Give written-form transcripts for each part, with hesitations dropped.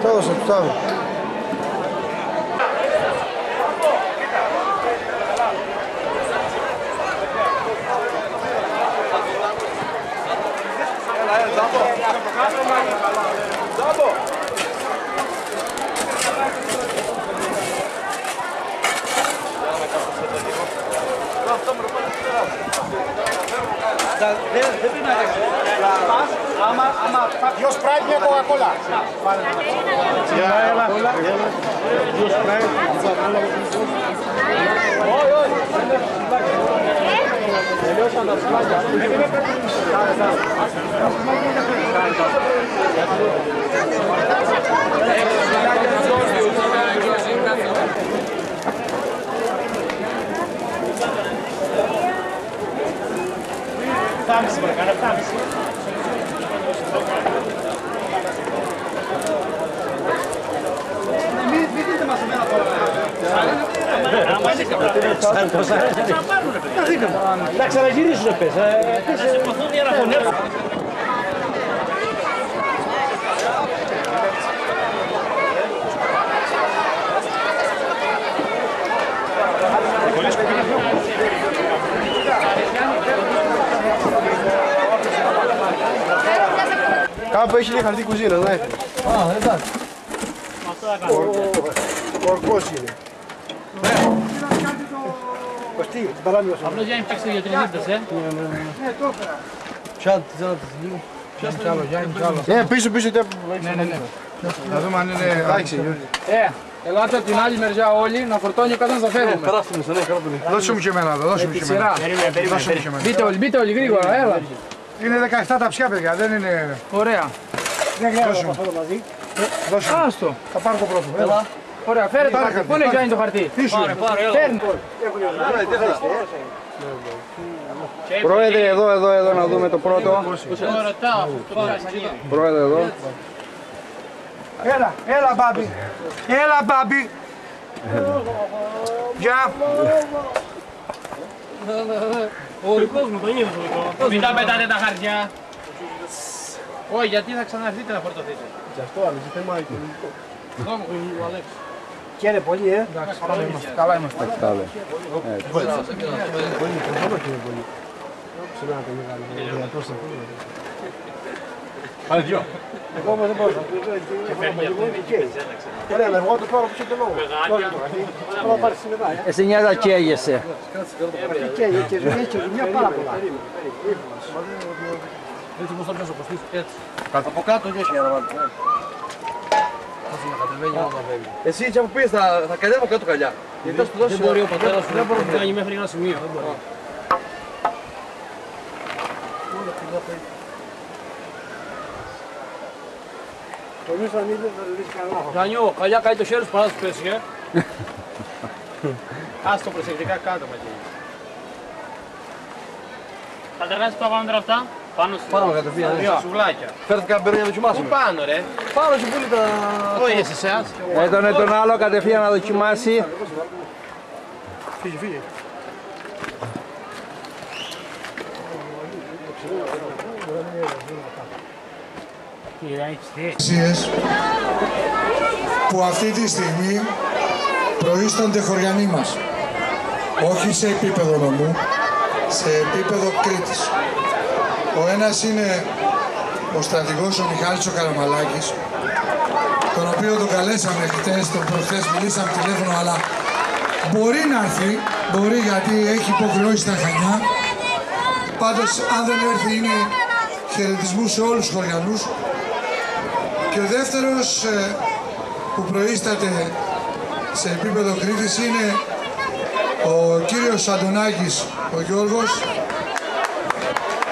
έδωσε του Σταύρου. Δυο σπράιτ, μια κοκακόλα. Δυο σπράιτ. Όχι, όχι. Τελειώσαν τα σπράκια. Φτάμιση, παρακαλώ, φτάμιση. Μην δείτε μας εμένα τώρα. Να ξαναγυρίσουν πες. Να σε ποθούν για να φωνεύουν. Κάπου έχει χαρτί κουζίνας, ναι. Α, εντάξει. Ορκός είναι. Κωστή, παράμειος. Απλώς Γιάννη παίξτε για 3 λίμπτες, Ναι, το έφερα. Πιάτε τις έλατες λίγο. Πιάτε κι άλλο, Γιάννη, κι άλλο. Πίσω, πίσω. Ναι. Να δούμε αν είναι... Άρχισε, Γιώργη. Ελάτε από την άλλη μεριά όλοι, να φορτώνει ο καθένας να φεύγουμε. Περάστε μέσα, ναι, κρατώνει. Δώσε μου και εμένα, δώσε μου και εμένα. Μπείτε όλοι γρήγορα, έλα. Είναι 17 τα ψιά, παιδιά, δεν είναι... Ωραία. Δεν χρειάζεται αυτό μαζί. Δώσε μου. Άστο. Θα πάρω το πρώτο. Έλα. Ωραία, φέρε το χαρτί. Πού είναι Γιάννη το χαρτί. Πάρε, έλα. Φέρνει. Πρόεδρε, εδώ να δούμε το πρώτο. Πρόεδρε, εδώ. Έλα μπάμπι. Έλα μπάμπι. Γεια. Ο δικός μου τον είδε. Μην τα πετάτε τα χαρτιά. Όχι, γιατί θα ξαναρθείτε να φορτωθείτε. Γι' αυτό άλλωστε θέμα οικονομικό. Εδώ μου ο Αλέξης. Καίνε πολύ, Εντάξει, καλά είμαστε. Πάνε δυο. Εγώ όμως δεν μπορούσα. Ωραία, αλλά εγώ το πάρω πίσω το λόγο. Θα πάρει συνεδά. Εσύ νοιάζα καίγεσαι. Και ζημιά πάρα πολλά. Έτσι πώς θα πιάσω κοστής, έτσι. Από κάτω και για να βάλει. Εσύ έτσι από πίσω θα κατέβω κάτω καλιά. Δεν μπορεί ο πατέρας σου να κάνει μέχρι ένα σημείο. Γιάννιο, καλιά κάνει το χέρι σου παρά να σου πέσει, Ας το προσεκτικά κάτω, Μακίνη. Θα τερνάσεις τα πάνω αυτά, πάνω σου. Πάμε κατευθείαν. Σουβλάκια. Φέρθηκα μπαίνω για να Πού δοκιμάσουμε. πάνω, ρε. Πάνω σου πούλη τα... Όχι εσύ εσάς. Τον άλλο κατευθείαν να δοκιμάσει. Φύγε. Που αυτή τη στιγμή προείστανται χωριανοί μας. Όχι σε επίπεδο νομού, σε επίπεδο Κρήτης. Ο ένας είναι ο στρατηγός ο Μιχάλης ο Καραμαλάκης, τον οποίο τον καλέσαμε χτες, τον προχθές μιλήσαμε τηλέφωνο, αλλά μπορεί να έρθει, μπορεί γιατί έχει υποχρεώσει στα Χανιά. Πάντως αν δεν έρθει είναι χαιρετισμού σε όλους τους χωριανούς. Και ο δεύτερος που προείσταται σε επίπεδο Κρήτης είναι ο κύριος Αντωνάκης, ο Γιώργος,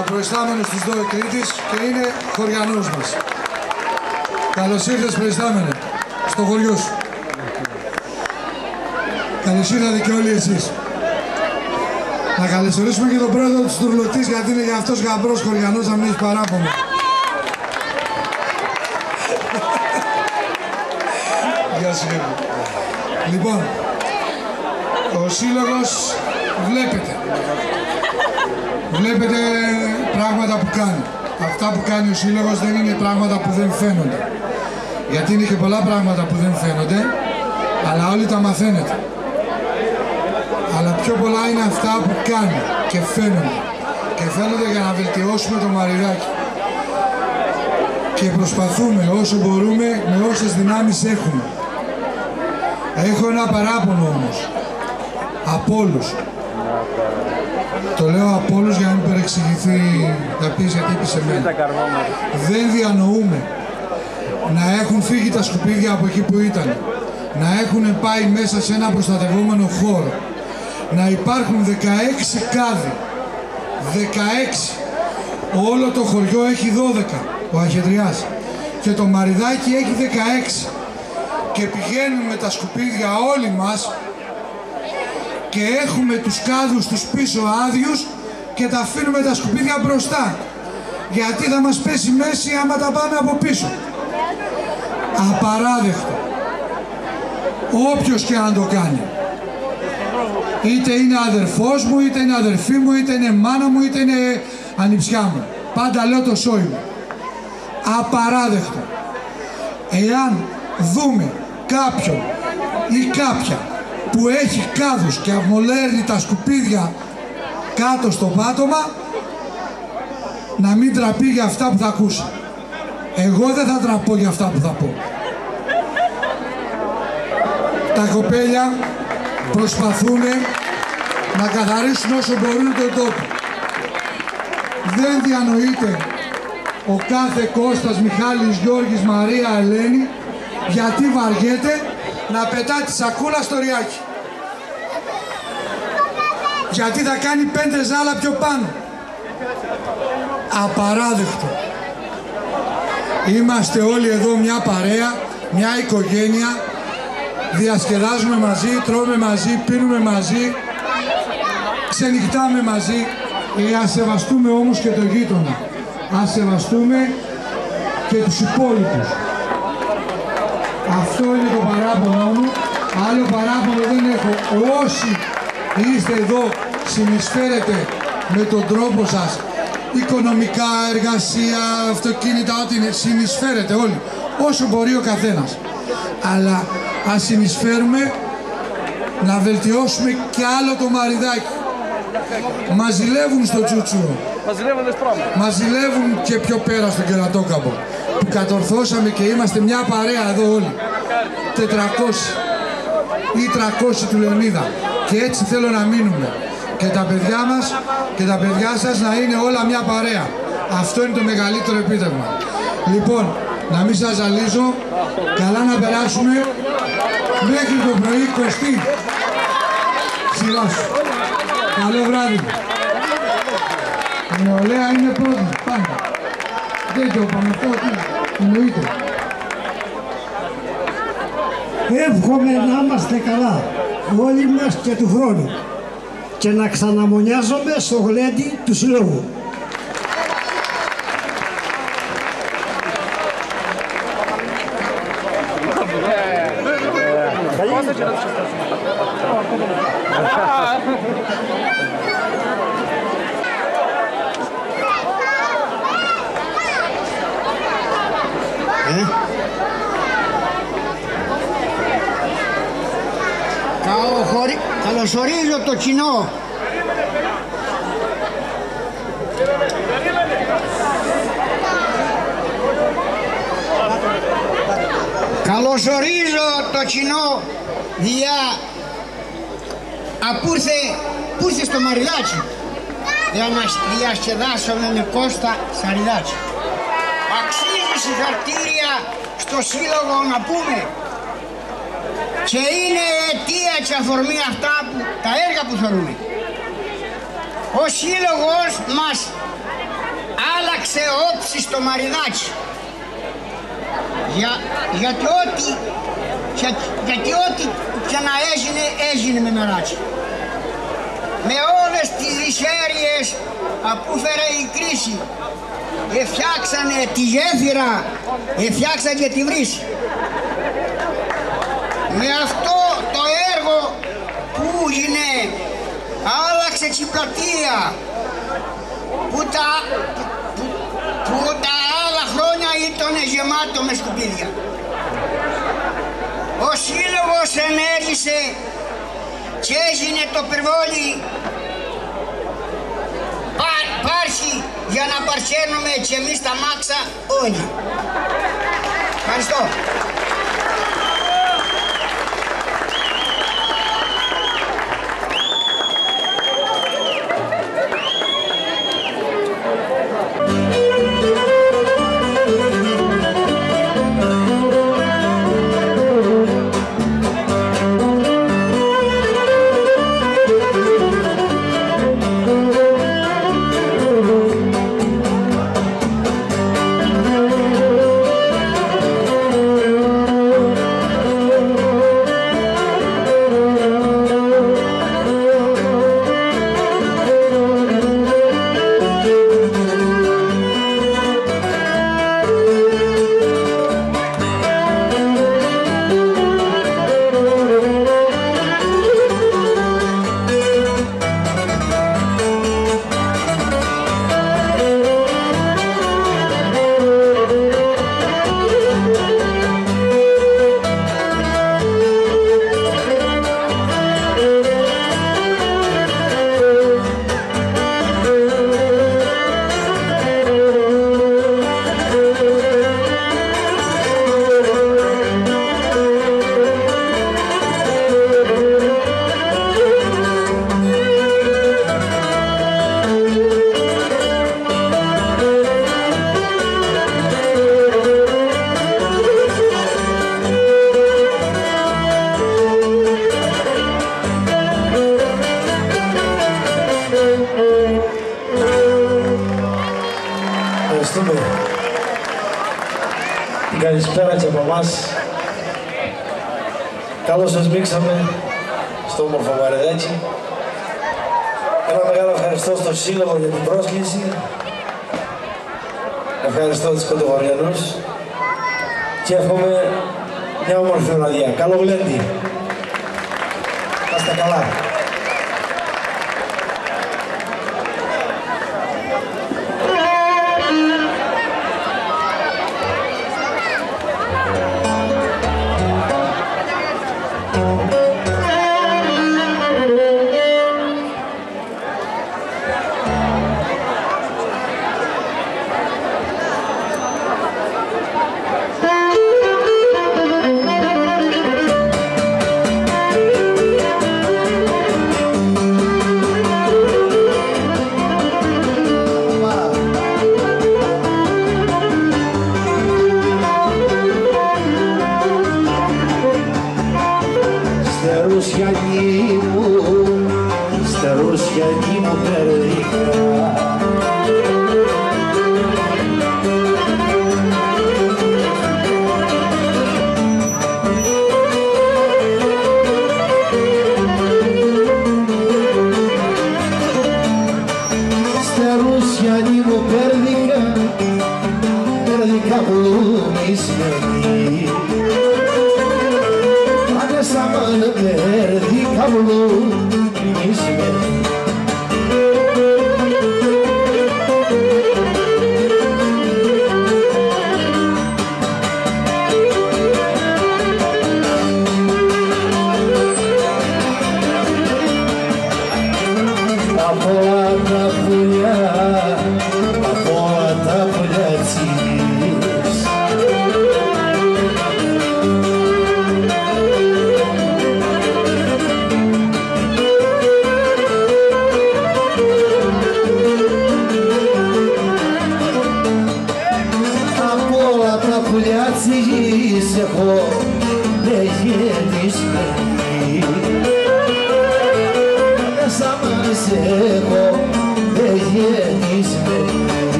ο προϊστάμενος της ΔΟΕ Κρήτης και είναι χωριανός μας. Καλώς ήρθες προϊστάμενε, στο χωριό σου. Καλώς ήρθατε και όλοι εσείς. Να καλωσορίσουμε και τον πρόεδρο της Τουρλωτής, γιατί είναι για αυτός γαμπρός χωριανός, να μην έχει παράπονο. Γεια σου, Γιώργο. Λοιπόν, ο σύλλογος βλέπετε πράγματα που κάνει. Αυτά που κάνει ο σύλλογος δεν είναι πράγματα που δεν φαίνονται. Γιατί είναι και πολλά πράγματα που δεν φαίνονται, αλλά όλοι τα μαθαίνετε. Αλλά πιο πολλά είναι αυτά που κάνει και φαίνονται. Και φαίνονται για να βελτιώσουμε το Μαριδάκι. Και προσπαθούμε όσο μπορούμε με όσες δυνάμεις έχουμε. Έχω ένα παράπονο όμως. Από όλους. Το λέω από όλους για να μην παρεξηγηθεί να πεις γιατί είπε σε μένα. Δεν διανοούμε να έχουν φύγει τα σκουπίδια από εκεί που ήταν. Να έχουν πάει μέσα σε ένα προστατευόμενο χώρο. Να υπάρχουν 16 κάδοι. 16. Όλο το χωριό έχει 12. Ο Αχετριάς. Και το Μαριδάκι έχει 16. Και πηγαίνουμε τα σκουπίδια όλοι μας και έχουμε τους κάδους τους πίσω άδειους και τα αφήνουμε τα σκουπίδια μπροστά. Γιατί θα μας πέσει μέση άμα τα πάμε από πίσω. Απαράδεκτο. Όποιος και αν το κάνει. Είτε είναι αδερφός μου, είτε είναι αδερφή μου, είτε είναι μάνα μου, είτε είναι ανιψιά μου. Πάντα λέω το σόι μου. Απαράδεκτο. Εάν δούμε κάποιον ή κάποια που έχει κάδους και αμολέρνει τα σκουπίδια κάτω στο πάτωμα, να μην τραπεί για αυτά που θα ακούσει. Εγώ δεν θα τραπώ για αυτά που θα πω. Τα κοπέλια προσπαθούν να καθαρίσουν όσο μπορούν τον τόπο. Δεν διανοείται ο κάθε Κώστας, Μιχάλης, Γιώργης, Μαρία, Ελένη γιατί βαριέται να πετά τη σακούλα στο ριάκι. Γιατί θα κάνει 5 ζάλα πιο πάνω. Απαράδεκτο. Είμαστε όλοι εδώ μια παρέα, μια οικογένεια. Διασκεδάζουμε μαζί, τρώμε μαζί, πίνουμε μαζί, ξενυχτάμε μαζί. Ας σεβαστούμε όμως και το γείτονα. Ας σεβαστούμε και τους υπόλοιπους. Αυτό είναι το παράπονο μου. Άλλο παράπονο δεν έχω. Όσοι είστε εδώ συνεισφέρετε με τον τρόπο σας, οικονομικά, εργασία, αυτοκίνητα, ό,τι είναι, συνεισφέρετε όλοι. Όσο μπορεί ο καθένας. Αλλά ας συνεισφέρουμε να βελτιώσουμε κι άλλο το Μαριδάκι. Μας ζηλεύουν στο Τσούτσουρο. Μας ζηλεύουν και πιο πέρα στο Κερατόκαμπο. Που κατορθώσαμε και είμαστε μια παρέα εδώ όλοι. 400 ή 300 του Λεωνίδα. Και έτσι θέλω να μείνουμε. Και τα παιδιά μας και τα παιδιά σας να είναι όλα μια παρέα. Αυτό είναι το μεγαλύτερο επίτευγμα. Λοιπόν, να μην σας ζαλίζω. Καλά να περάσουμε. Μέχρι το πρωί, Κωστή. Σειρά σου. Καλό βράδυ. Η νεολαία είναι πρώτη. Πάντα. Δεν το είπαμε αυτό. Εννοείται. Εύχομαι να είμαστε καλά όλοι μας και του χρόνου και να ξαναμονιάζομαι στο γλέντι του Συλλόγου. Καλωσορίζω το κοινό. Καλωσορίζω το κοινό δια που ήρθε στο Μαριδάκι για να διασκεδάσουμε με Κώστα Σαριδάκι. Αξίζει συγχαρητήρια στο Σύλλογο να πούμε. Και είναι αιτία και αφορμή αυτά τα έργα που θέλουμε. Ο Σύλλογος μας άλλαξε όψη στο Μαριδάκι. Γιατί ό,τι και να έγινε με μεράκι. Με όλες τις δυσχέρειες που φέρε η κρίση, φτιάξανε τη γέφυρα, φτιάξανε και τη βρύση. Με αυτό το έργο που έγινε, άλλαξε η πλατεία που τα άλλα χρόνια ήταν γεμάτο με σκουπίδια. Ο σύλλογος ενέργησε και έγινε το περιβόλι πάρχη για να παρχαίνουμε και εμείς τα μάξα όλοι. Ευχαριστώ. Καλησπέρα και από εμάς. Καλώς σας μίξαμε στο όμορφο Βαρεδάκι. Ένα μεγάλο ευχαριστώ στο Σύλλογο για την πρόσκληση. Ευχαριστώ τους Κοντογοριανούς και εύχομαι μια όμορφη βραδιά. Καλό γλέντι. Να είστε καλά.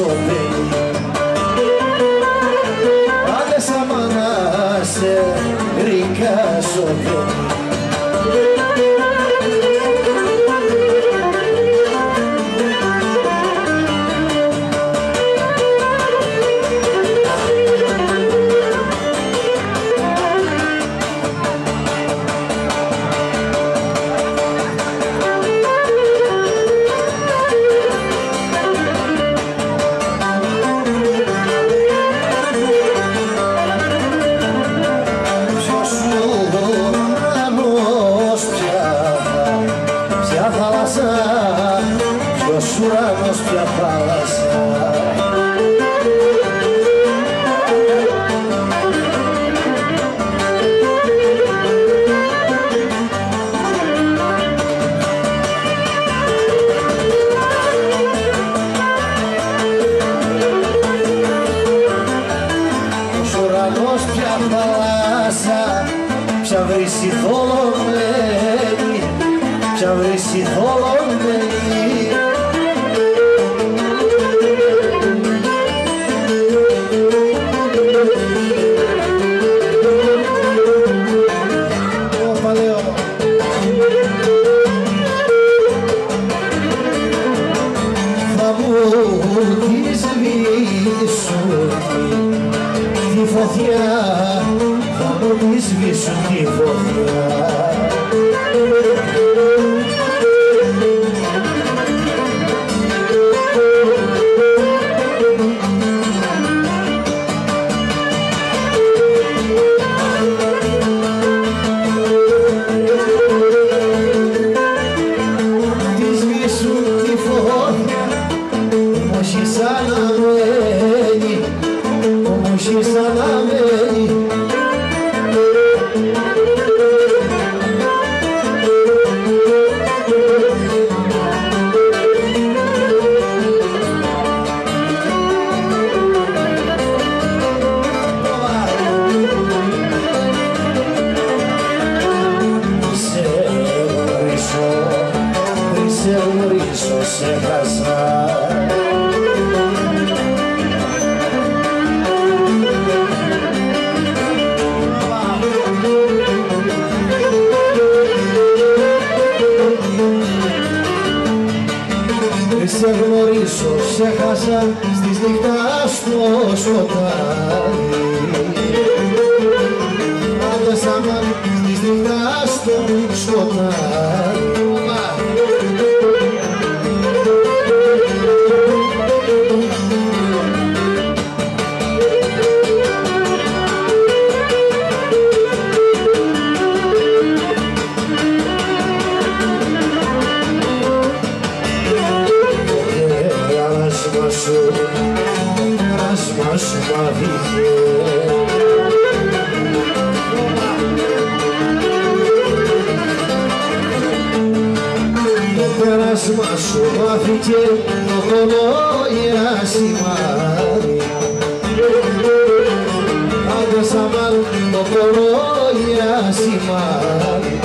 παιδί. Άντε σαν να σε γρικάσω παιδί. Ουρανός πια θάλασσα. Ως ουρανός πια θάλασσα, πια βρύση θολωμένη, πια βρύση θολωμένη. Τη φωτιά, θα μου τη σβήσουν τη φωτιά. Τη σβήσουν τη φωτιά, όχι σαν να μένει, όχι σαν να μένει. Σε γνωρίσω, σε χάσα. Σε γνωρίσω, σε χάσα στις νύχτα στο σκοτάδι. Άντε σαν στις νύχτα στο σκοτάδι. Πέρασμα σου μάθηκε, το πέρασμα σου μάθηκε, το κολόγερα σημάδι. Άντε σαμάν, το κολόγερα σημάδι.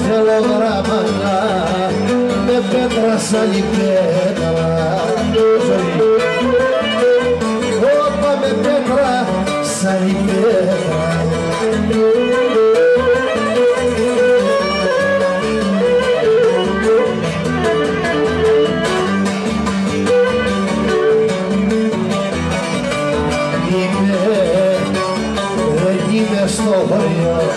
Θέλω γράμματα με πέτρα σαν η πέτρα. Όπα με πέτρα σαν η πέτρα. Δεν είμαι στο χωριό.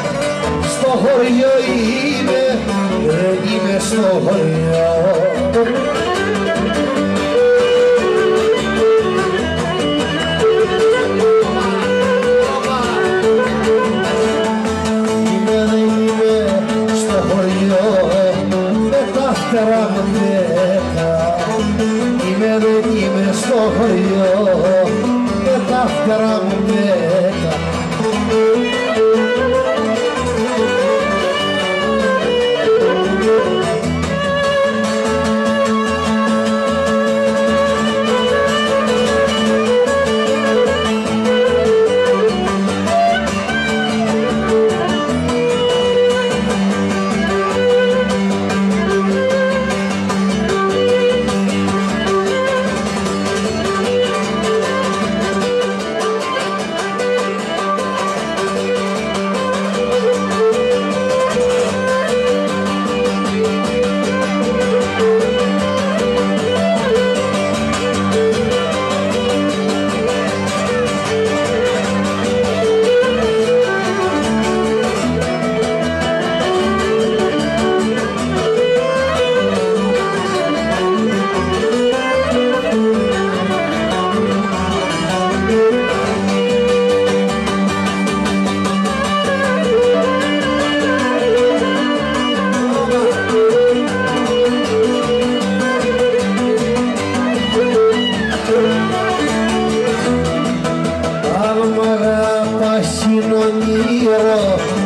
χωριό. Είμαι δεν είμαι στο χωριό με τα φτερά μου δέκα. Είμαι δεν είμαι στο χωριό με τα φτερά μου δέκα.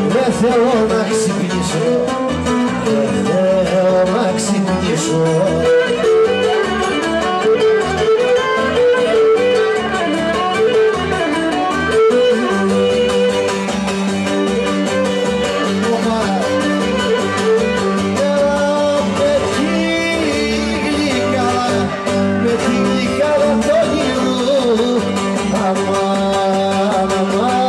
Δεν θέλω να ξυπνήσω, δεν θέλω να ξυπνήσω. Με τη γλυκάδα του όνειρου, αμάν, αμάν.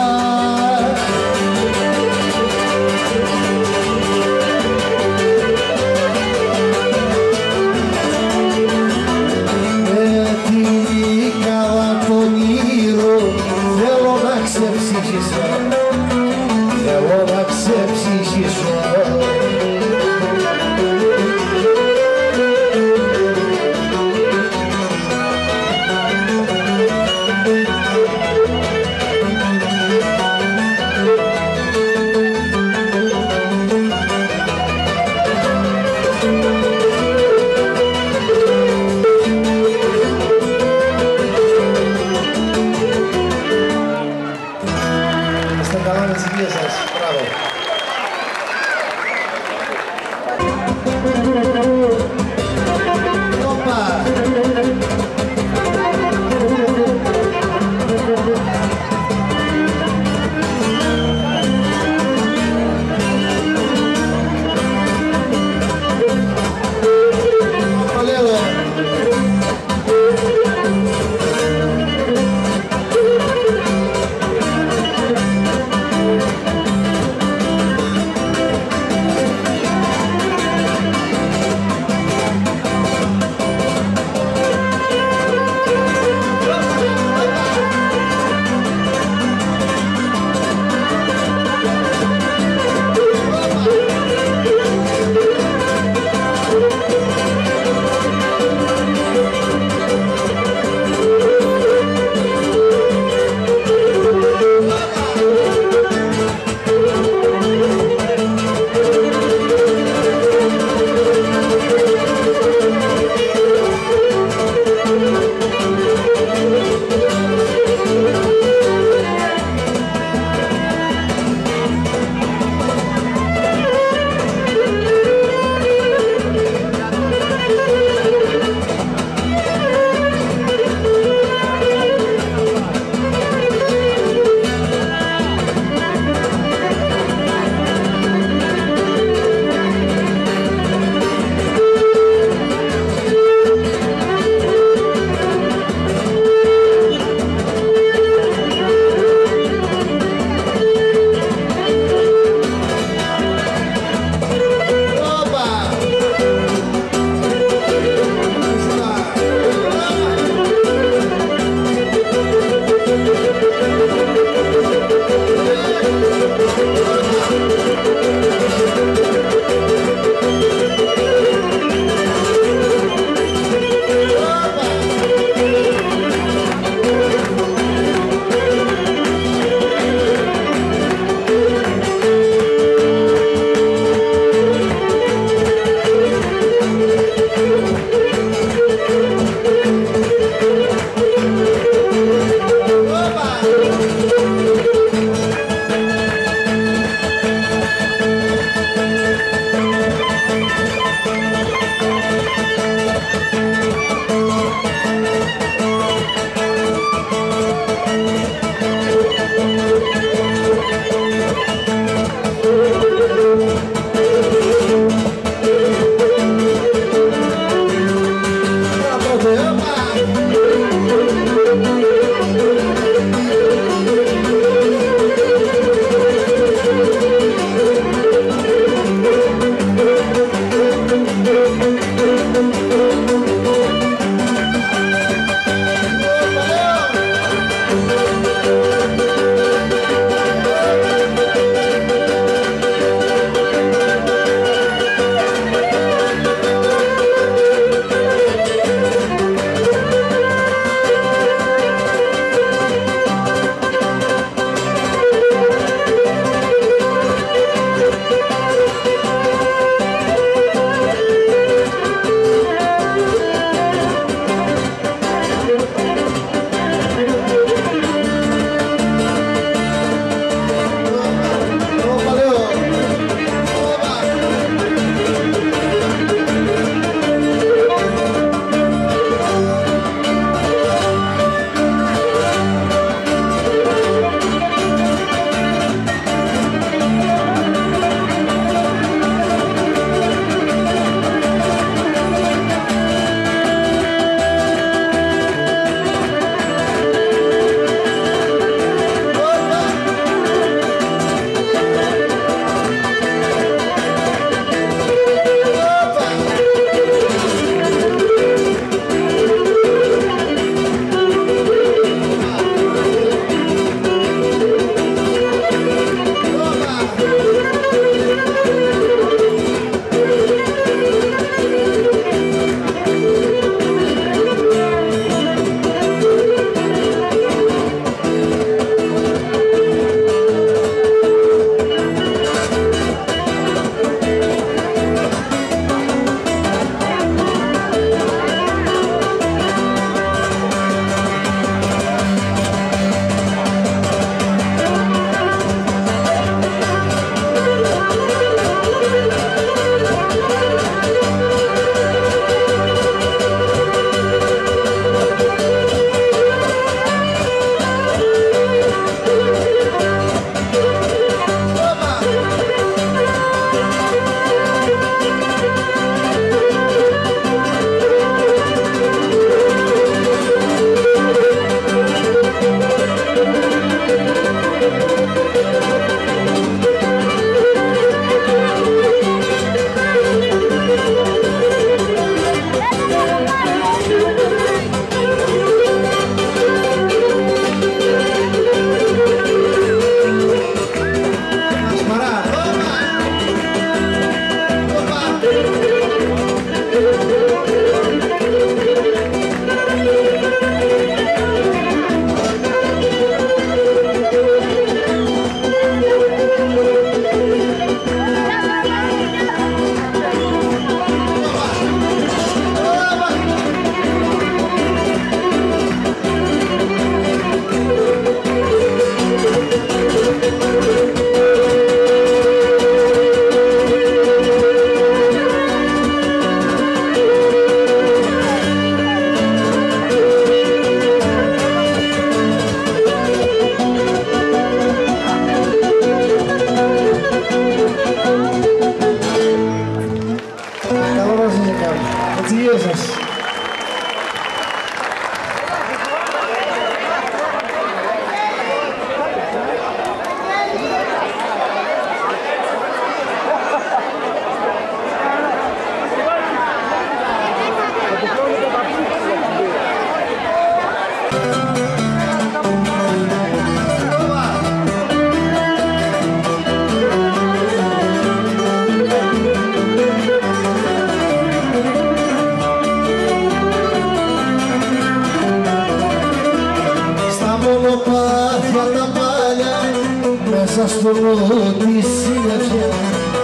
μέσα στο νου τη συννεφιά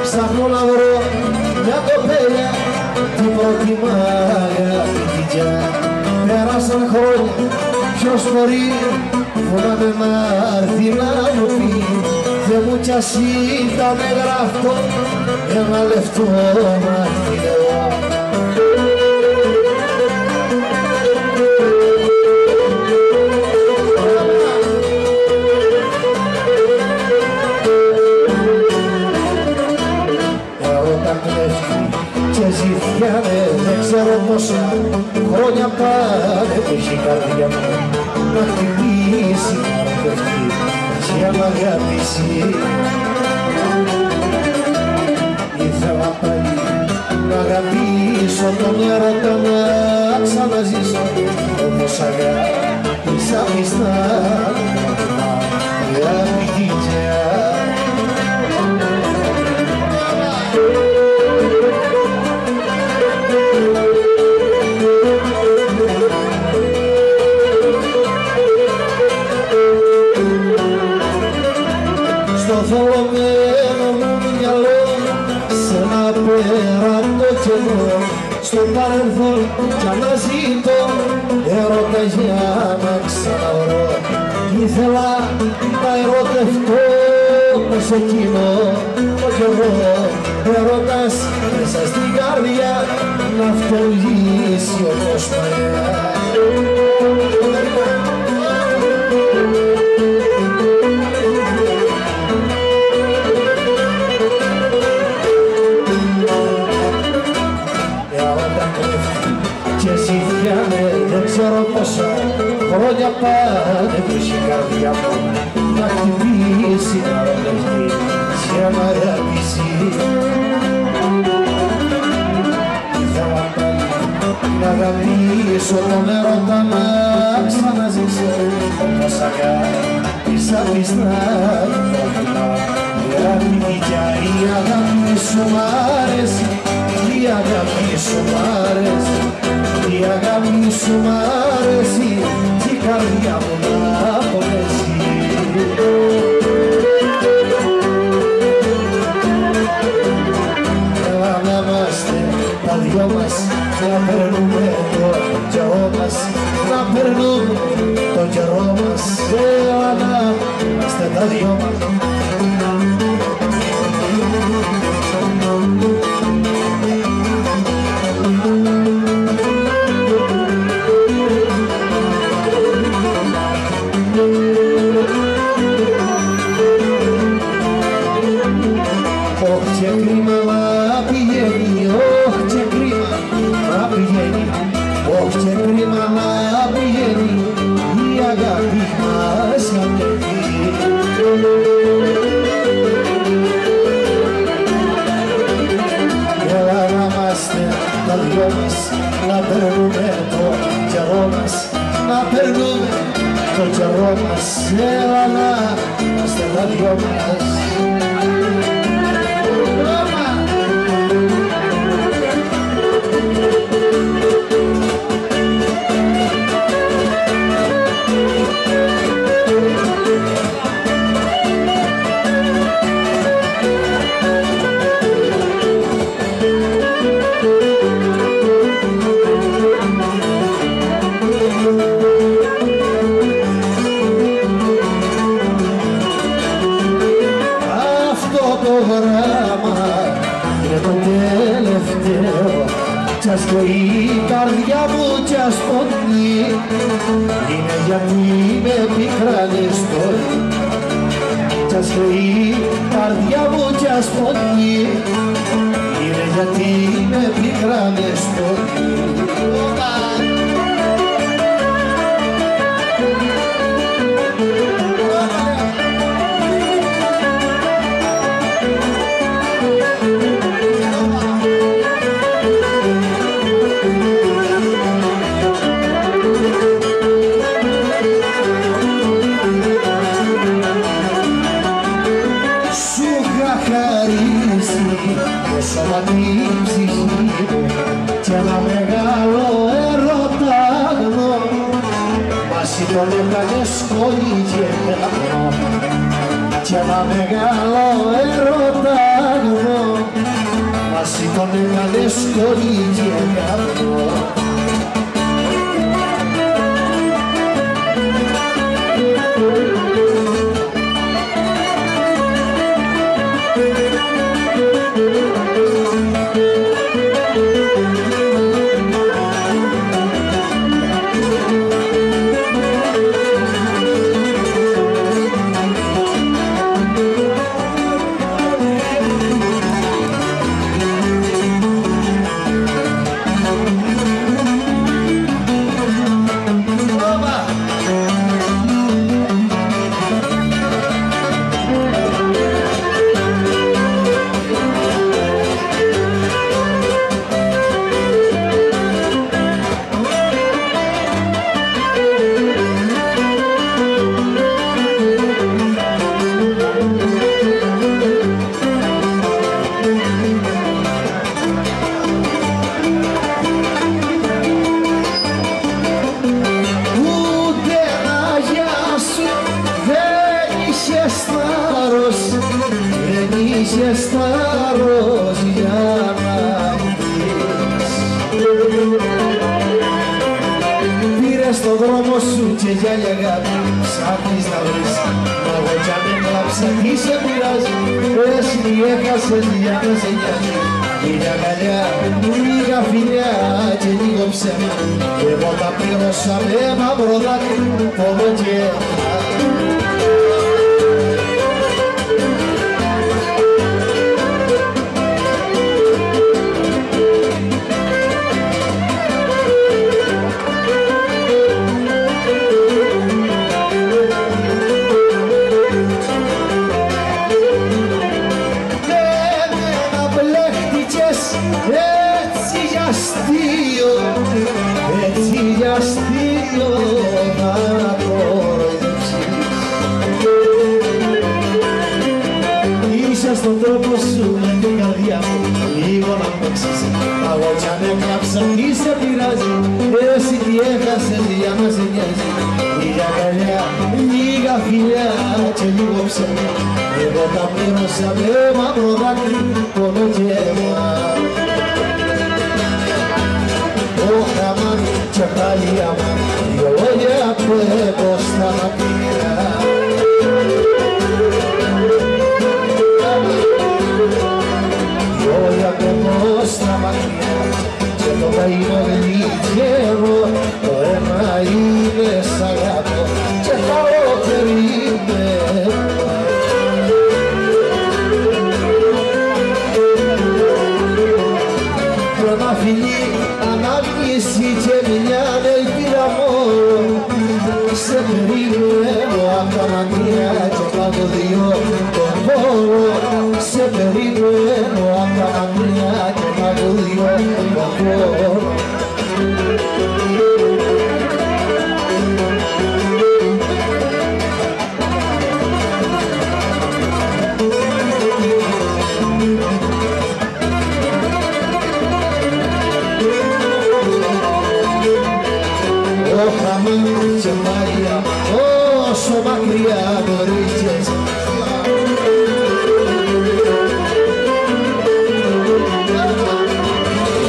ψάχνω να βρω μια κοπέλια την πρώτη μ' αγαπητιά. Πέρασαν χρόνια, ποιος μπορεί φοβάμαι να έρθει να μου πει Θεέ μου κι ας ήταν γραφτό ένα λεπτό μαρτυρό. Και ζητιάνε, δεν ξέρω πόσα χρόνια πάνε που έχει η καρδιά μου να χτυπήσει, να ροχευτεί και να αγαπήσει. Ήθελα πάλι να αγαπήσω τον έρωτα να ξαναζήσω όπως αγάπησα πιστά η αγαπητικιά. Στο θολωμένο μου μυαλό σε ένα πέραντο κενό στο παρελθόν κι αναζητώ έρωτα για να ξαναβρω. Ήθελα να ερωτευτώ μες εκείνο το καιρό έρωτας μέσα στην καρδιά να αυτολογήσει όπως παλιά. Και εσύ φτιάνε, δεν ξέρω πόσα χρόνια πάνε που η καρδιά μου να χτυπήσει, να ρωτευτεί και να αγαπήσει. Ήθελα πάλι να αγαπήσω τον έρωτα να ξαναζήσω όπως αγάπησα πιστά η αγαπητικιά, η αγάπη σου μ' άρεσε, η αγάπη σου μ' άρεσε, η αγάπη σου μ' άρεσε κι η καρδιά μου να πονέσει. Έλα να είμαστε τα δυο μας, να περνούμε το καιρό μας, να περνούμε το καιρό μας. Έλα να είμαστε τα δυο μας. Και κρίμα να πηγαίνει, όχ και κρίμα να πηγαίνει, όχ και κρίμα να πηγαίνει η αγάπη μας κατεβεί. Έλα να είμαστε τα δυο μας, να περνούμε το καιρό μας, να περνούμε το καιρό μας. Έλα να είμαστε τα δυο μας. Κι ας η καρδιά μου κι ας πονεί, είναι γιατί με πικράνεις τώρα. Κι ας η καρδιά μου κι ας πονεί, είναι γιατί με πικράνεις τώρα. Σώμα την ψυχή μου κι ένα μεγάλο ερωτάγνο μαζί τον έκανε σκόνη και καπνό κι ένα μεγάλο ερωτάγνο μαζί τον έκανε σκόνη και καπνό. πήγες στα Ρόζια να δεις. Πήρες το δρόμο σου και για αγάπη ψάχνεις να βρεις. Μα εγώ κι αν έκλαψα τι σε πειράζει, εσύ τι έχασες για να σε νοιάζει. Λίγα αγκαλιά, λίγα φιλιά και λίγο ψέμα, εγώ τα πλήρωσα με μαύρο δάκρυ, πόνο και αίμα. Έτσι για αστείο να κοροϊδεύσεις. Είσαι στον τρόπο σου με την καρδιά μου λίγο να παίξεις. Εγώ κι αν έκλαψα τι σε πειράζει, εσύ τι έχασες για να σε νοιάζει. Λίγα αγκαλιά, λίγα φιλιά και λίγο ψέμα, εγώ τα πλήρωσα με μαύρο δάκρυ, πόνο και αίμα. Και πάλι άμα δυο λόγια που έχω στα μακριά. Δυο λόγια που έχω στα μακριά και το καημό γλυκεύω, το αίμα είναι σ' αγάπω και θα περιμένω. Ένα φιλί, ανάμνηση και μια ελπίδα μόνο, σε περιμένω απ' τα μαντία και κάτω δυο τον πόνο. Σε περιμένω απ' τα μαντία και κάτω δυο τον πόνο. Και Μαρία, όσο μακριά βρίσκεσαι.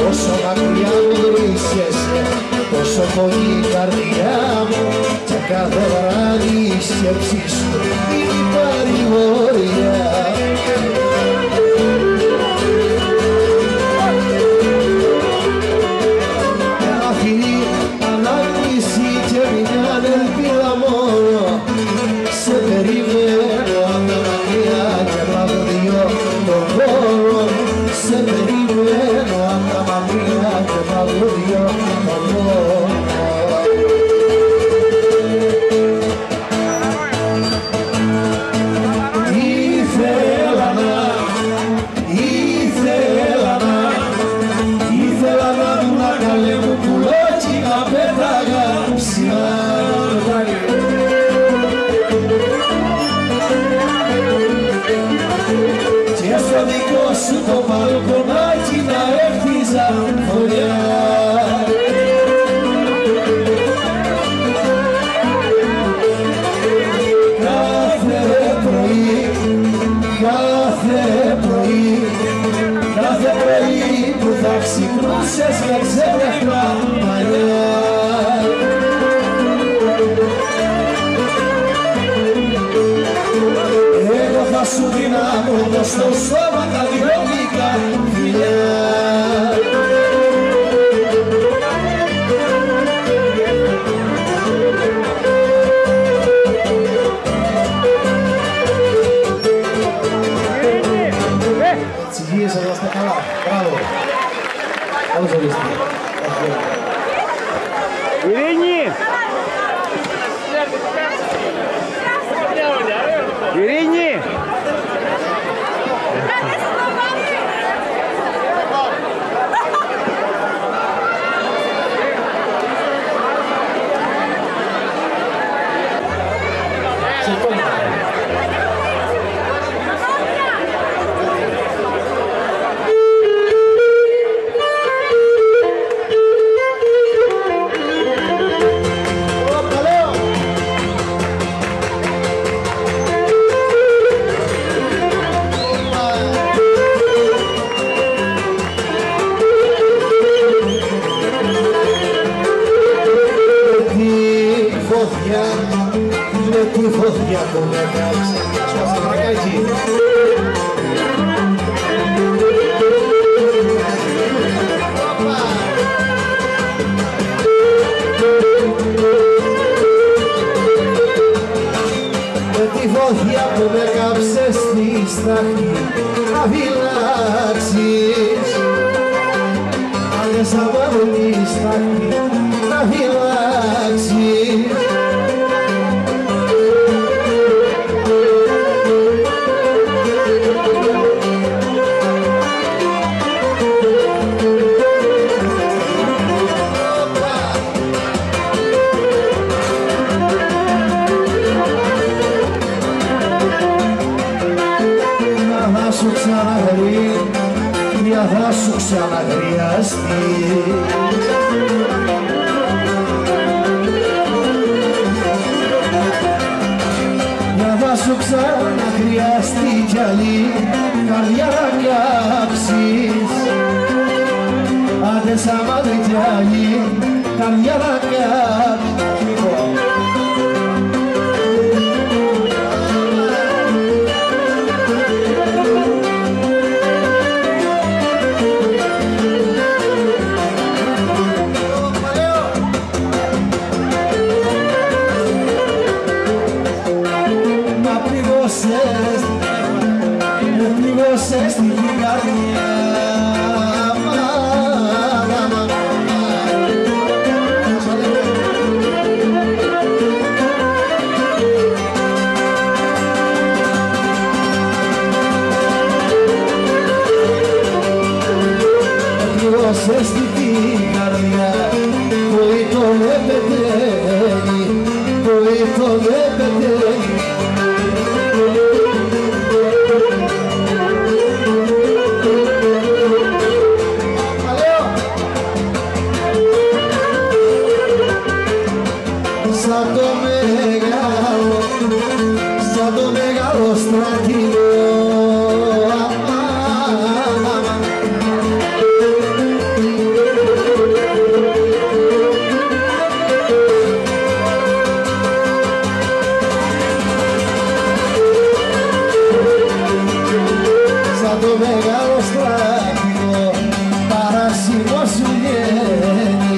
Όσο μακριά βρίσκεσαι, τόσο πολύ η καρδιά μου και κάθε βράδυ η σκέψη σου είναι παρηγοριά. Ένα φιλί, ανάμνηση και μια ελπίδα μόνο, σε περιμένω απ' τα μακριά και από δυο τον πόνο. Σε περιμένω απ' τα μακριά και από δυο τον πόνο. Ήθελα να ήμουν καλέ μου πουλό κι να πέταγα ψηλά. Και στο δικό σου το μπαλκονάκι να έχτιζα φωλιά. Κάθε πρωί που θα ξυπνούσες με ξέπρεχνα μαλλιά. Εγώ θα σου δίνα πρώτο στο σώμα τα δυο γλυκά φιλιά. Υγείες εδώ στα καλά. Μπράβο. Καλώς ορίστε. Ειρήνη! Ειρήνη! που με κάψες. Σκόψε βρακάκι. Με τη φωτιά που με κάψες στη στάχτη να φυλάξεις. Άλλες αμάρουν τη στάχτη να φυλάξεις. Θα σου ξαναχρειαστεί. Για θα σου ξαναχρειαστεί κι άλλη καρδιά να κάψεις. Άντε σαν μάτρη κι άλλη καρδιά να κάψεις. Στην καρδιά πληγώσες την καρδιά που το δεν πεταίνει, που το δεν πεταίνει. Σαν το μεγάλο στρατηγό σαν το μεγάλο στρατηγό παράσημο σου βγαίνει,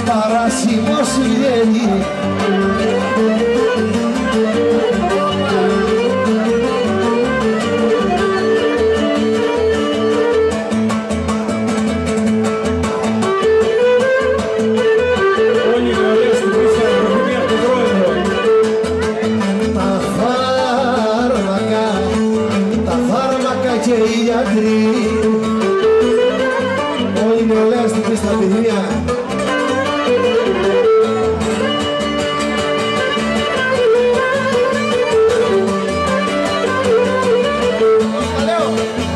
παράσημο σου βγαίνει. Και οι γιατροί όλοι με ολέαστηκε στα παιδιά.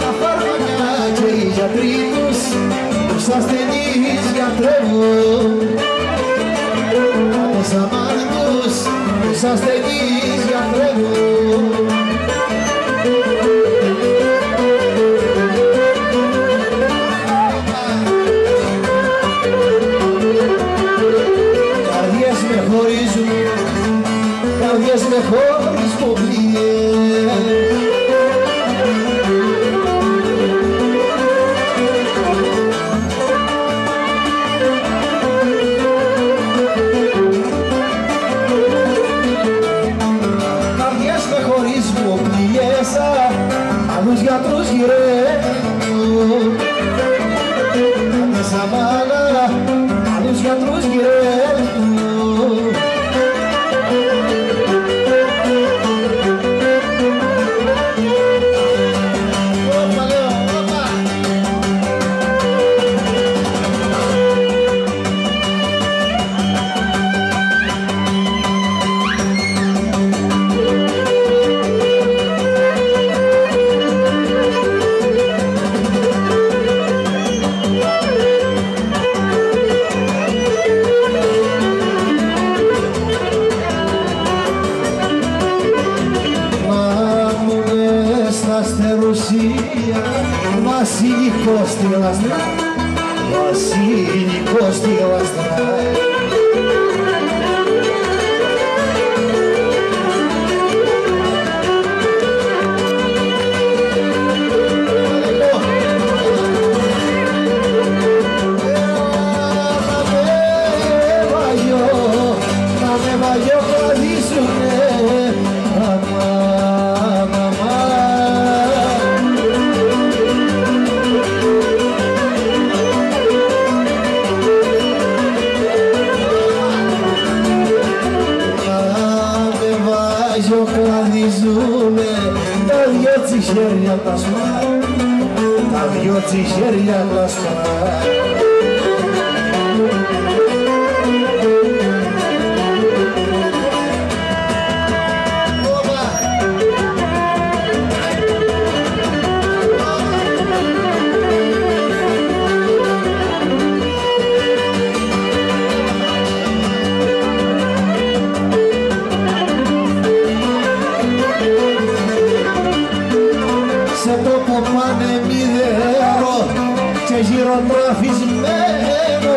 Τα φάρμακα και οι γιατροί τους ασθενείς γιατρεύουν. Τους αμάρτους τους ασθενείς γιατρεύουν. Καρδιές με χωρίς πομπλιές. Καρδιές με χωρίς πομπλιές, άλλους γιατρούς γυρεύουν. Άντε σαν μάνα, άλλους γιατρούς γυρεύουν. Βασιλικός στη γλαστρά, βασιλικός στη γλαστρά. τσιχέρια τα σπάει, τα δυο τσιχέρια τα σπάει. Και γυροτραφισμένο,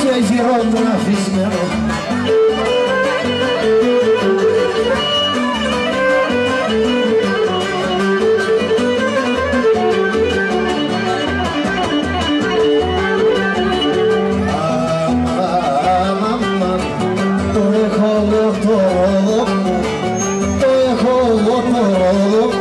και γυροτραφισμένο. Το έχω εγώ το ρόδο μου, το έχω εγώ το ρόδο μου.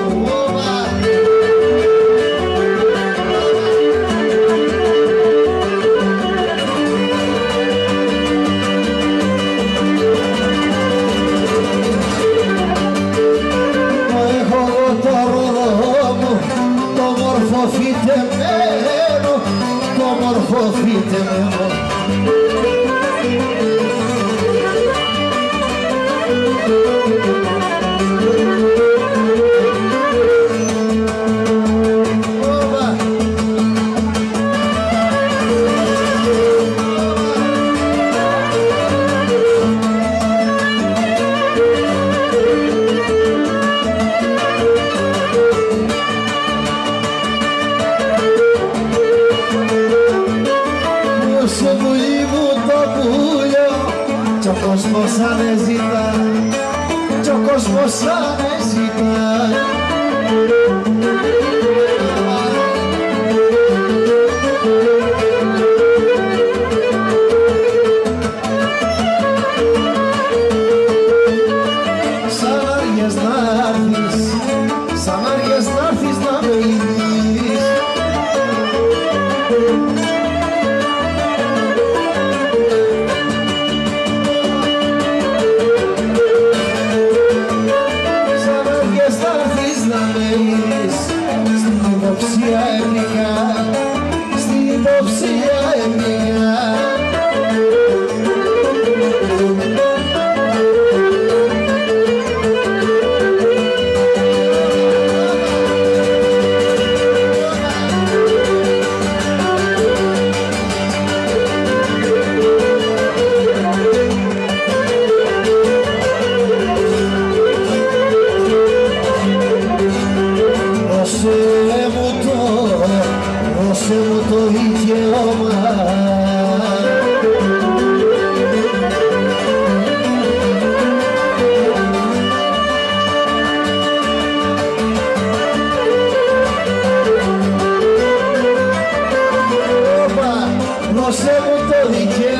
Το μορφό φυτεμένο. Κι ο κόσμος ανεζητά, κι ο κόσμος ανεζητά. Σαν άργες να έρθεις, σαν άργες να έρθεις να με ειδείς. Στην υποψία έμειγα, στην υποψία έμειγα. Δώσε μου το δικαίωμα δώσε μου το δικαίωμα